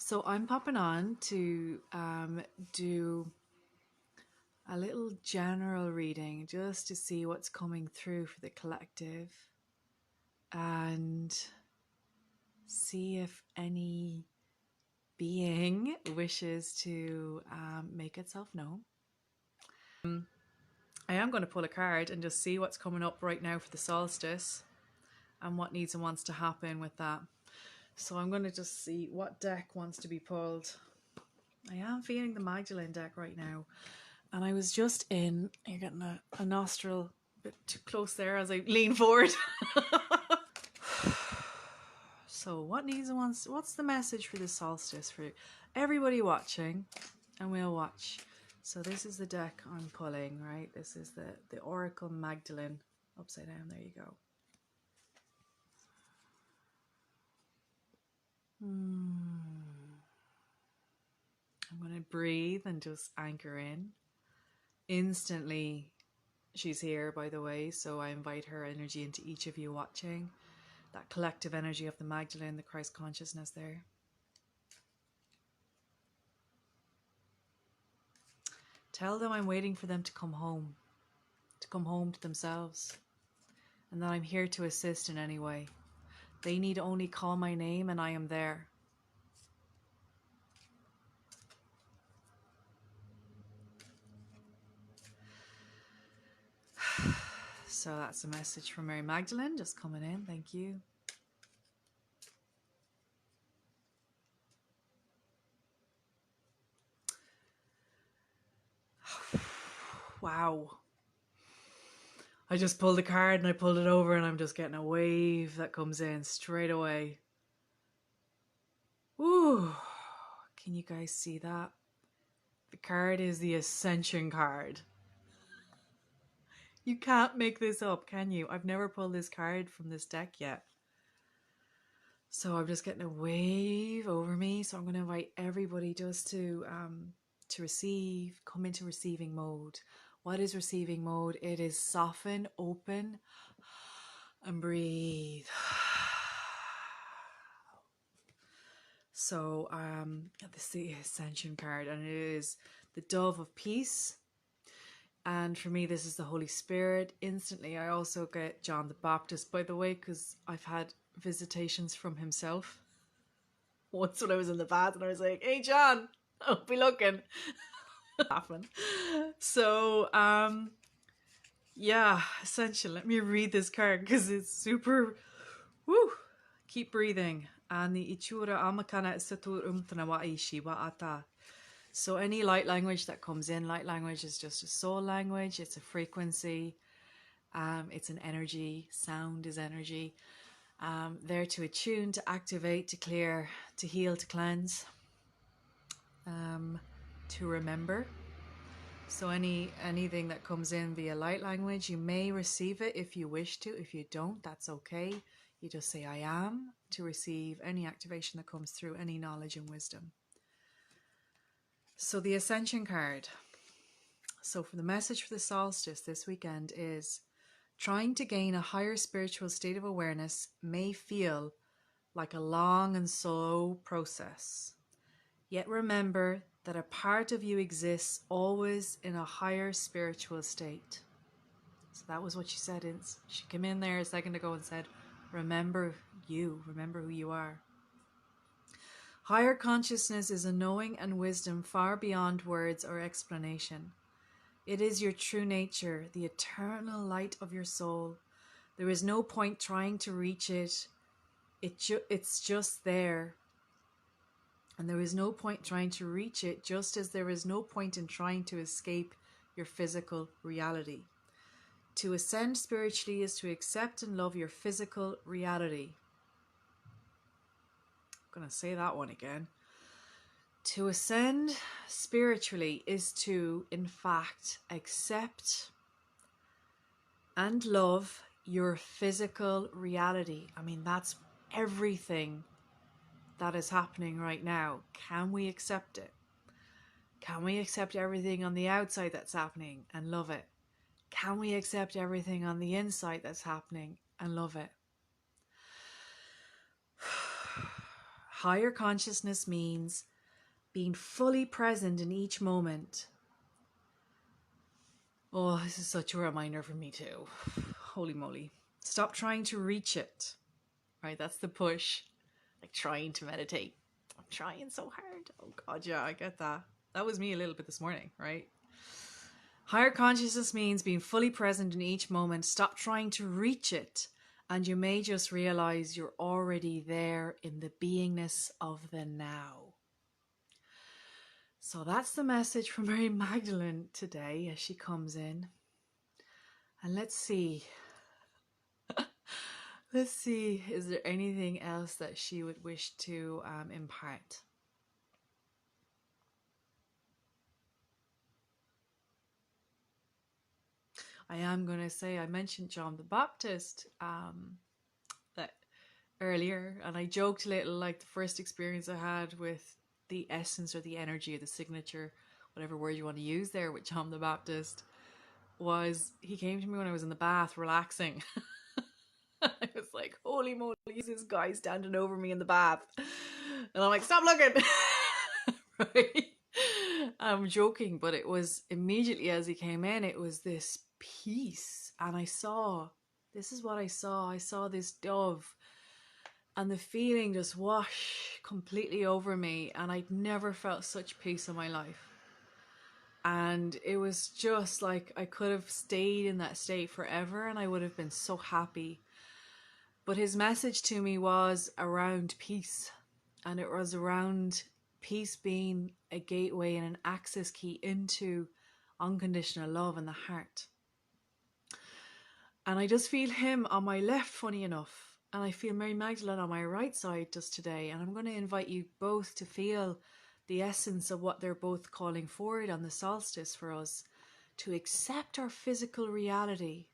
So I'm popping on to do a little general reading just to see what's coming through for the collective and see if any being wishes to make itself known. I am going to pull a card and just see what's coming up right now for the solstice and what needs and wants to happen with that. So I'm going to just see what deck wants to be pulled. I am feeling the Magdalene deck right now. And I was just in, you're getting a nostril a bit too close there as I lean forward. So what needs and wants, what's the message for the solstice for everybody watching? And we'll watch. So this is the deck I'm pulling, right? This is the Oracle Magdalene. Upside down, there you go. I'm going to breathe and just anchor in. Instantly, she's here, by the way, so I invite her energy into each of you watching. That collective energy of the Magdalene, the Christ consciousness there. Tell them I'm waiting for them to come home to themselves, and that I'm here to assist in any way. They need only call my name and I am there. So that's a message from Mary Magdalene just coming in. Thank you. Wow. I just pulled a card and I pulled it over and I'm just getting a wave that comes in straight away. Ooh. Can you guys see that? The card is the Ascension card. You can't make this up, can you? I've never pulled this card from this deck yet. So I'm just getting a wave over me. So I'm going to invite everybody just to receive, come into receiving mode. What is receiving mode? It is soften, open, and breathe. So this is the Ascension card, and it is the Dove of Peace. And for me, this is the Holy Spirit. Instantly, I also get John the Baptist, by the way, because I've had visitations from himself. Once when I was in the bath and I was like, hey, John, I'll be looking. Laughing. So, yeah, Ascension. Let me read this card because it's super, woo. Keep breathing. Ani ichura amakana satur umtana ishi wa ata. So any light language that comes in, light language is just a soul language. It's a frequency. It's an energy. Sound is energy. There to attune, to activate, to clear, to heal, to cleanse, to remember. So anything that comes in via light language, you may receive it if you wish to. If you don't, that's okay. You just say, I am, to receive any activation that comes through, any knowledge and wisdom. So the Ascension card. So for the message for the solstice this weekend is, trying to gain a higher spiritual state of awareness may feel like a long and slow process. Yet remember that a part of you exists always in a higher spiritual state. So that was what she said. She came in there a second ago and said, remember you, remember who you are. Higher consciousness is a knowing and wisdom far beyond words or explanation. It is your true nature, the eternal light of your soul. There is no point trying to reach it. It's just there. And there is no point trying to reach it, just as there is no point in trying to escape your physical reality. To ascend spiritually is to accept and love your physical reality. I'm going to say that one again. To ascend spiritually is to, in fact, accept and love your physical reality. I mean, that's everything that is happening right now. Can we accept it? Can we accept everything on the outside that's happening and love it? Can we accept everything on the inside that's happening and love it? Higher consciousness means being fully present in each moment. Oh, this is such a reminder for me too. Holy moly. Stop trying to reach it. Right, that's the push. Like trying to meditate. I'm trying so hard. Oh God, yeah, I get that. That was me a little bit this morning, right? Higher consciousness means being fully present in each moment. Stop trying to reach it, and you may just realize you're already there in the beingness of the now. So that's the message from Mary Magdalene today as she comes in. And let's see. Let's see, is there anything else that she would wish to impart? I am going to say, I mentioned John the Baptist that earlier, and I joked a little, like the first experience I had with the essence or the energy or the signature, whatever word you want to use there, with John the Baptist, was he came to me when I was in the bath relaxing. I was like, holy moly, this guy standing over me in the bath. And I'm like, stop looking. Right? I'm joking, but it was immediately as he came in, it was this peace. And this is what I saw. I saw this dove, and the feeling just wash completely over me. And I'd never felt such peace in my life. And it was just like I could have stayed in that state forever and I would have been so happy. But his message to me was around peace, and it was around peace being a gateway and an access key into unconditional love in the heart. And I just feel him on my left, funny enough, and I feel Mary Magdalene on my right side just today. And I'm going to invite you both to feel the essence of what they're both calling forward on the solstice for us, to accept our physical reality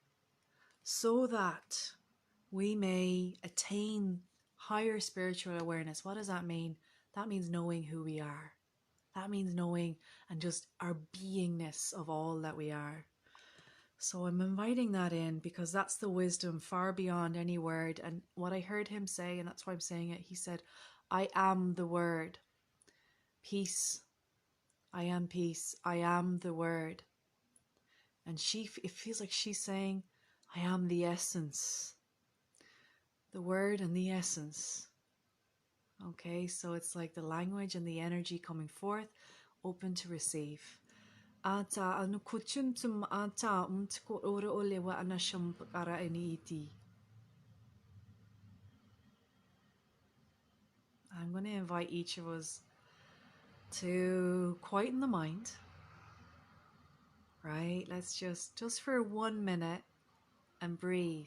so that we may attain higher spiritual awareness. What does that mean? That means knowing who we are. That means knowing and just our beingness of all that we are. So I'm inviting that in because that's the wisdom far beyond any word. And what I heard him say, and that's why I'm saying it, he said, I am the word. Peace. I am peace. I am the word. And it feels like she's saying, I am the essence. The word and the essence. Okay, so it's like the language and the energy coming forth, open to receive. Ata anu kuchuntum ata umtko ora ole wa anasham para iti. I'm going to invite each of us to quieten the mind. Right? Let's just for 1 minute and breathe.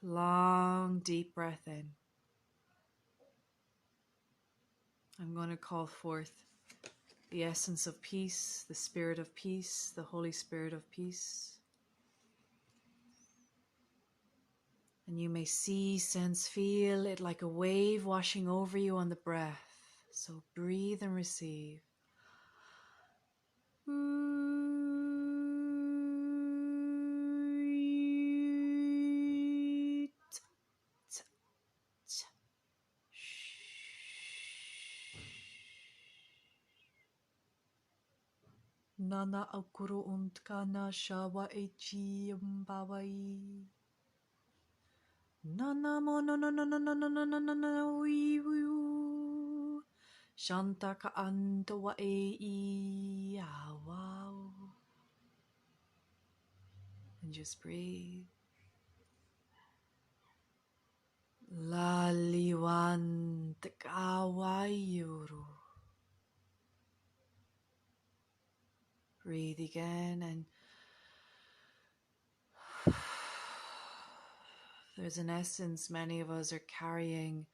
Long, deep breath in. I'm going to call forth the essence of peace, the spirit of peace, the Holy Spirit of peace. And you may see, sense, feel it like a wave washing over you on the breath. So breathe and receive. Nana akuru untkana shawa echi mbawai. Nana mo no no no no no no no no no no wiu. Shanta ka anta wa e wow. And just breathe. Laliwan takawayuru. Breathe again, and there's an essence many of us are carrying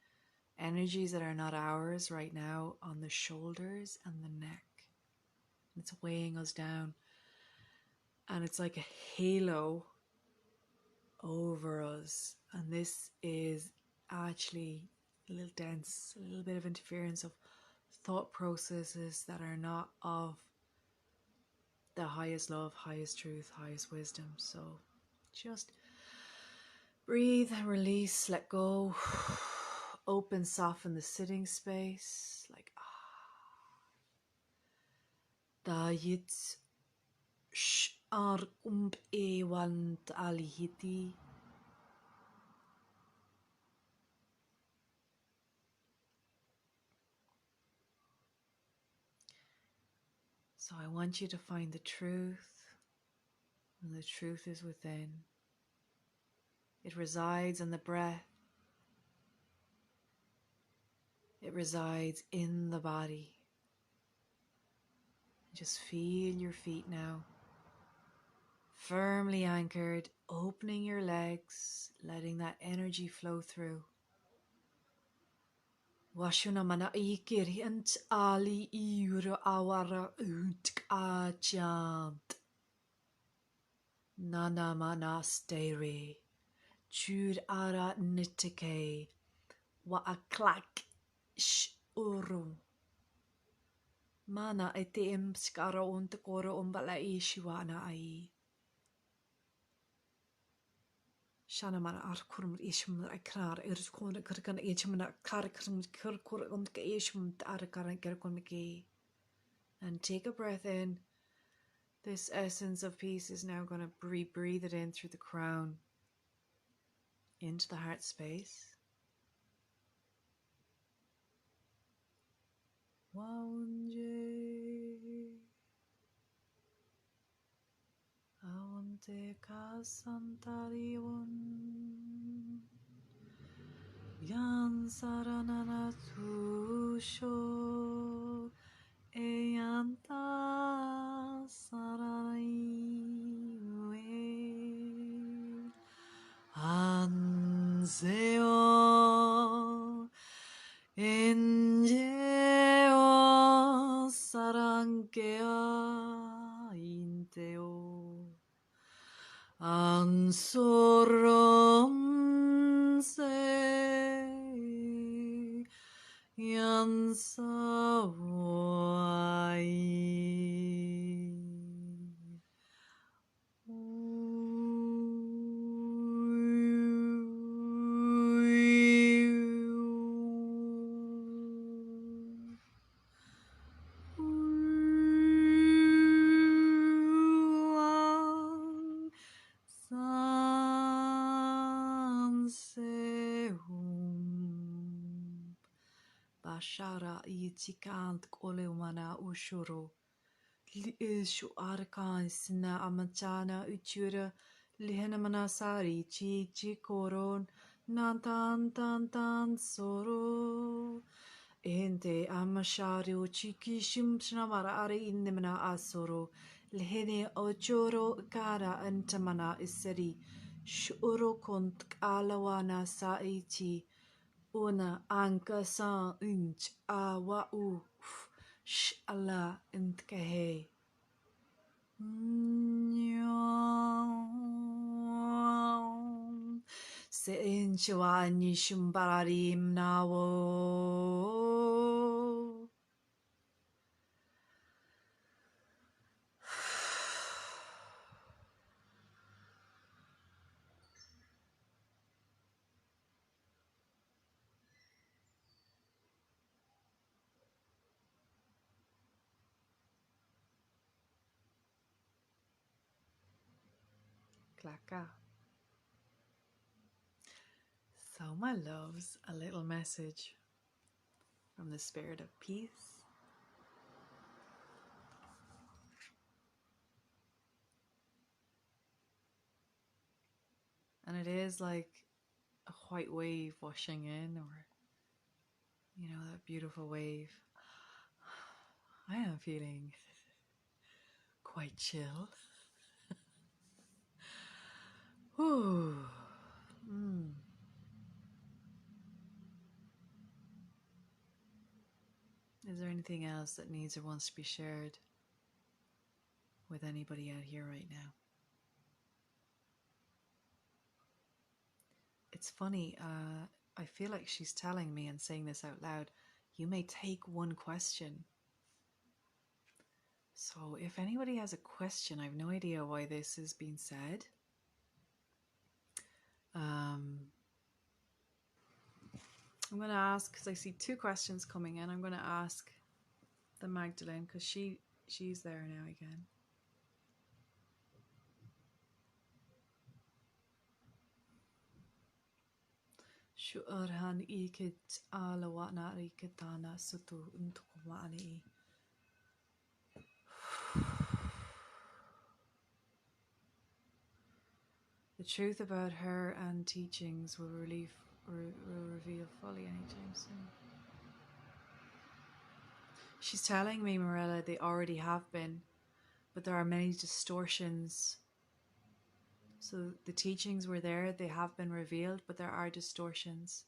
energies that are not ours right now on the shoulders and the neck. It's weighing us down, and it's like a halo over us, and this is actually a little dense, a little bit of interference of thought processes that are not of the highest love, highest truth, highest wisdom. So just breathe and release, let go, open, soften the sitting space, like da yit sh ar kump e want alihiti. So I want you to find the truth, and the truth is within. It resides in the breath. It resides in the body. Just feel your feet now, firmly anchored, opening your legs, letting that energy flow through. Washuna mana ikiri ant ali iura awara unt achant. Nana mana stere. Chud ara nitike. Wa a clack sh uru. Mana ete im skara untakora umbala ishiwana ai. Shana mana arkurum ishum akar irskona kirkan ishmana karkam kirkur undka ishum arkaran kirkunmiki. And take a breath in. This essence of peace is now going to breathe it in through the crown into the heart space. Waunje Aunte kasantariun Yan saranana tusho Eyanta sarai Anseo Engeo Sarankea Inteo Ansorom Se Yansawai Bashara itikant koleumana ushuru. Ishu arkan sina amachana uchura lihenamana sari chi koron nantan tan tan soro. Ente amashari uchiki shimshnamara are inimana asoro. Lihene ochoro kara antamana iseri. Shuro kont alawana saiti. Una anka san inch a wa u sh ala intkehe. Se inch wa nishumbarim nawo. Clacka. So, my loves, a little message from the spirit of peace. And it is like a white wave washing in, or, you know, that beautiful wave. I am feeling quite chill. Whew. Is there anything else that needs or wants to be shared with anybody out here right now? It's funny, I feel like she's telling me and saying this out loud, you may take one question. So if anybody has a question, I have no idea why this is being said. I'm going to ask, because I see two questions coming in, I'm going to ask the Magdalene, because she's there now again. Shu arhan ikit ala wana ikitana sutu untukumani. The truth about her and teachings will reveal fully anytime soon. She's telling me, Morella, they already have been, but there are many distortions. So the teachings were there, they have been revealed, but there are distortions.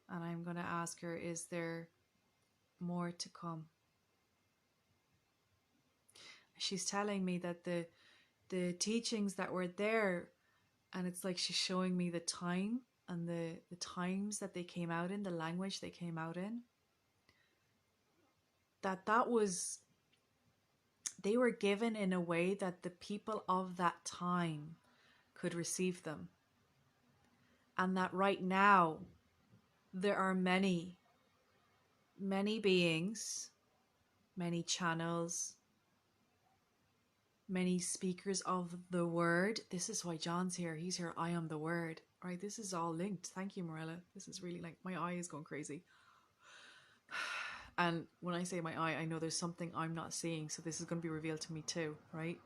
And I'm going to ask her, is there more to come? She's telling me that the teachings that were there, and it's like she's showing me the time and the times that they came out in, the language they came out in, that was, they were given in a way that the people of that time could receive them. And that right now there are many beings, many channels, many speakers of the word. This is why John's here. He's here. I am the word. Right? This is all linked. Thank you, Morella. This is really, like, my eye is going crazy. And when I say my eye, I know there's something I'm not seeing. So this is going to be revealed to me too, right?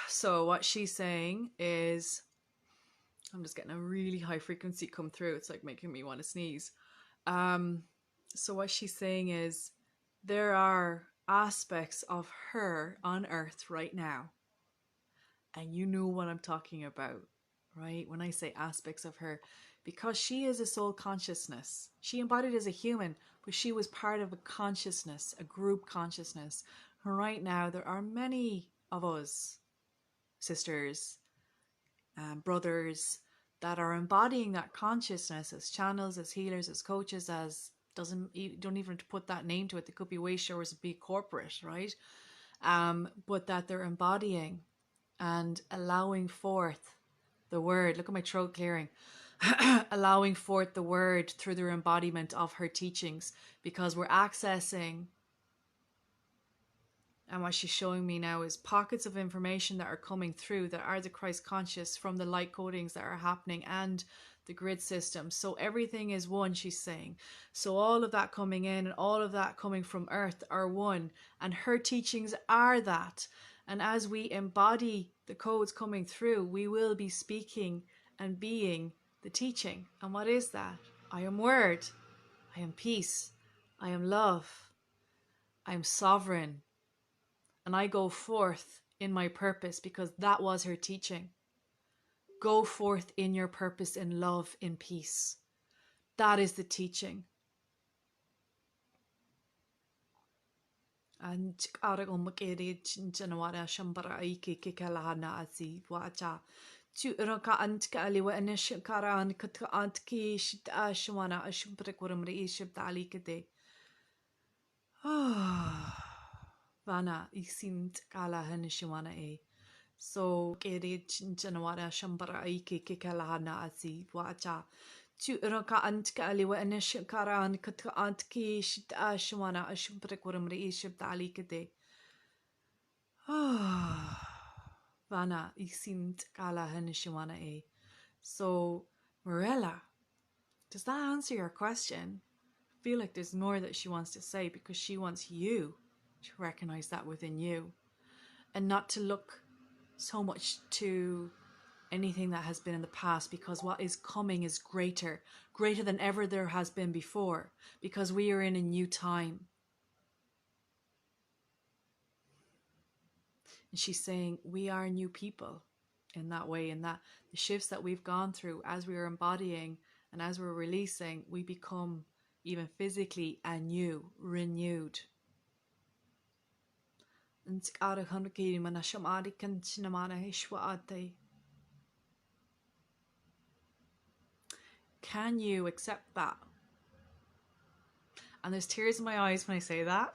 So what she's saying is, I'm just getting a really high frequency come through. It's like making me want to sneeze. So what she's saying is, there are aspects of her on earth right now. And you know what I'm talking about, right? When I say aspects of her, because she is a soul consciousness. She embodied as a human, but she was part of a consciousness, a group consciousness. And right now, there are many of us, sisters, brothers, that are embodying that consciousness as channels, as healers, as coaches, as don't even put that name to it. They could be way showers, be corporate, right? But that they're embodying and allowing forth the word. Look at my throat clearing. Allowing forth the word through their embodiment of her teachings, because we're accessing, and what she's showing me now is pockets of information that are coming through that are the Christ conscious from the light codings that are happening and the grid system. So everything is one, she's saying. So all of that coming in and all of that coming from earth are one, and her teachings are that. And as we embody the codes coming through, we will be speaking and being the teaching. And what is that? I am word. I am peace. I am love. I am sovereign. And I go forth in my purpose, because that was her teaching. Go forth in your purpose, in love, in peace. That is the teaching. And Vana isimt kala hanishiwana e. So kere janawara shambara aiki kikalahana asi wacha. Tu raka antka aliwa anishkara an katka antki shit ashwana ashumprekurimri ishib dalikade. Vana isimt kala hanishiwana e. So, Morella, does that answer your question? I feel like there's more that she wants to say, because she wants you to recognize that within you, and not to look so much to anything that has been in the past, because what is coming is greater than ever there has been before, because we are in a new time. And she's saying we are new people in that way, in that the shifts that we've gone through as we are embodying and as we're releasing, we become even physically anew, renewed. can you accept that? And there's tears in my eyes when I say that.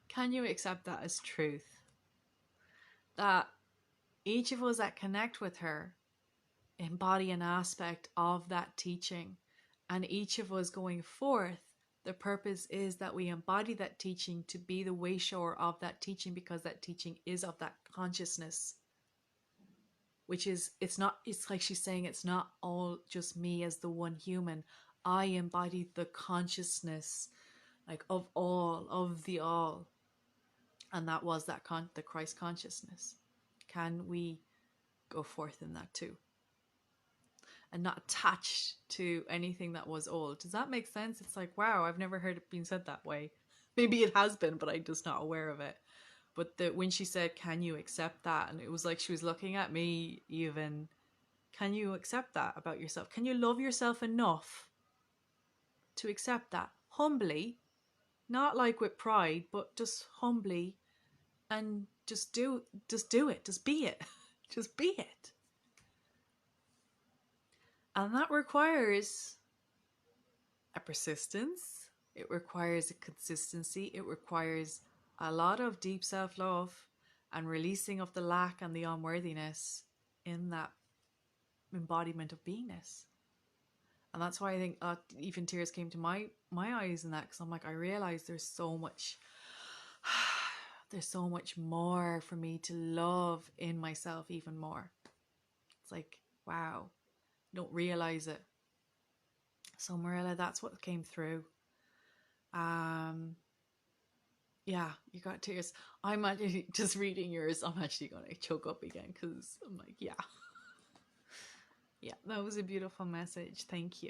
Can you accept that as truth? That each of us that connect with her embody an aspect of that teaching. And each of us going forth, the purpose is that we embody that teaching to be the way shower of that teaching, because that teaching is of that consciousness. Which is, it's like she's saying, it's not all just me as the one human. I embody the consciousness, like of all, of the all. And that was that the Christ consciousness. Can we go forth in that too? And not attached to anything that was old. Does that make sense? It's like, wow, I've never heard it being said that way. Maybe it has been, but I'm just not aware of it. But when she said, can you accept that? And it was like she was looking at me even. Can you accept that about yourself? Can you love yourself enough to accept that? Humbly, not like with pride, but just humbly, and just do it. Just be it. Just be it. And that requires a persistence. It requires a consistency. It requires a lot of deep self-love and releasing of the lack and the unworthiness in that embodiment of beingness. And that's why I think even tears came to my eyes in that, because I'm like, I realize there's so much more for me to love in myself even more. It's like, wow, don't realize it. So Marilla, that's what came through. Yeah, you got tears. I'm actually just reading yours. I'm actually gonna choke up again because I'm like, yeah. Yeah, that was a beautiful message. Thank you.